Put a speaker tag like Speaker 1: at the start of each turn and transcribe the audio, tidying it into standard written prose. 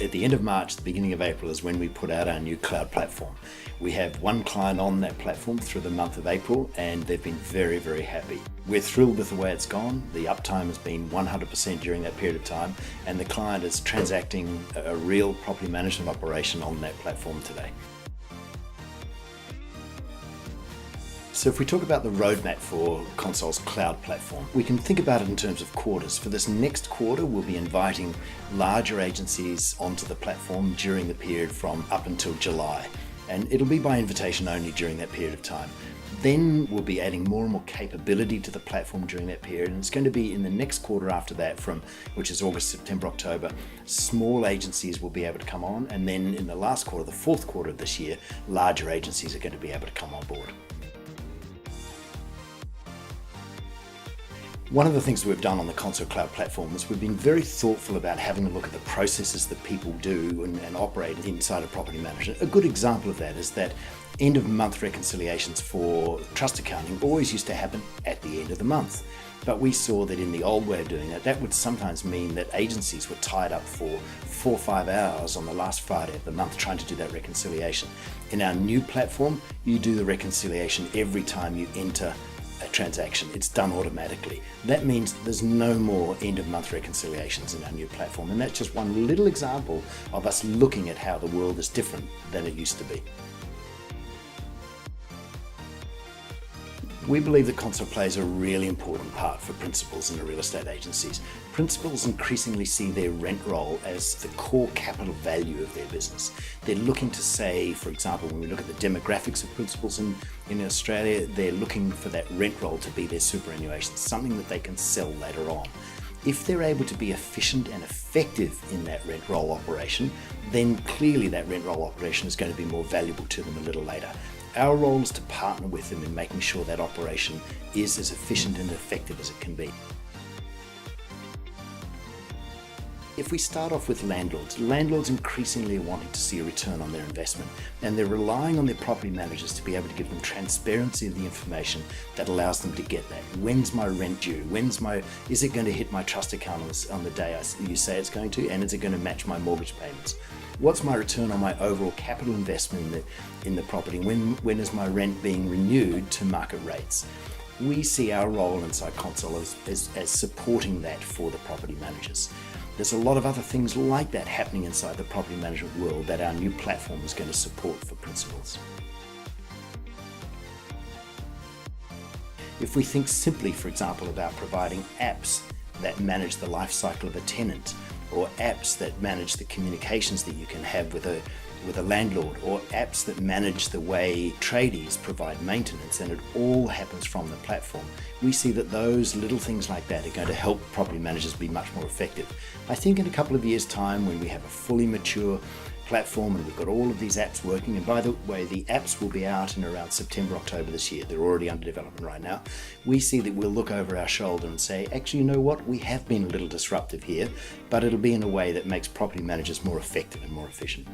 Speaker 1: At the end of March, the beginning of April is when we put out our new cloud platform. We have one client on that platform through the month of April, and they've been very, very happy. We're thrilled with the way it's gone. The uptime has been 100% during that period of time, and the client is transacting a real property management operation on that platform today. So if we talk about the roadmap for Console's cloud platform, we can think about it in terms of quarters. For this next quarter, we'll be inviting larger agencies onto the platform during the period from up until July. And it'll be by invitation only during that period of time. Then we'll be adding more and more capability to the platform during that period. And it's going to be in the next quarter after that, which is August, September, October, small agencies will be able to come on. And then in the last quarter, the fourth quarter of this year, larger agencies are going to be able to come on board. One of the things we've done on the Console Cloud platform is we've been very thoughtful about having a look at the processes that people do and operate inside of property management. A good example of that is that end of month reconciliations for trust accounting always used to happen at the end of the month. But we saw that in the old way of doing it, that would sometimes mean that agencies were tied up for 4 or 5 hours on the last Friday of the month trying to do that reconciliation. In our new platform, you do the reconciliation every time you enter a transaction. It's done automatically. That means there's no more end of month reconciliations in our new platform. And that's just one little example of us looking at how the world is different than it used to be. We believe that Console plays a really important part for principals in the real estate agencies. Principals increasingly see their rent roll as the core capital value of their business. They're looking to say, for example, when we look at the demographics of principals in Australia, they're looking for that rent roll to be their superannuation, something that they can sell later on. If they're able to be efficient and effective in that rent roll operation, then clearly that rent roll operation is going to be more valuable to them a little later. Our role is to partner with them in making sure that operation is as efficient and effective as it can be. If we start off with landlords increasingly are wanting to see a return on their investment, and they're relying on their property managers to be able to give them transparency of the information that allows them to get that. When's my rent due? Is it going to hit my trust account on the day you say it's going to? And is it going to match my mortgage payments? What's my return on my overall capital investment in the property? When is my rent being renewed to market rates? We see our role inside Console as supporting that for the property managers. There's a lot of other things like that happening inside the property management world that our new platform is going to support for principals. If we think simply, for example, about providing apps that manage the life cycle of a tenant, or apps that manage the communications that you can have with a landlord, or apps that manage the way tradies provide maintenance, and it all happens from the platform. We see that those little things like that are going to help property managers be much more effective. I think in a couple of years' time, when we have a fully mature platform and we've got all of these apps working, and by the way, the apps will be out in around September, October this year. They're already under development right now. We see that we'll look over our shoulder and say, actually, you know what? We have been a little disruptive here, but it'll be in a way that makes property managers more effective and more efficient.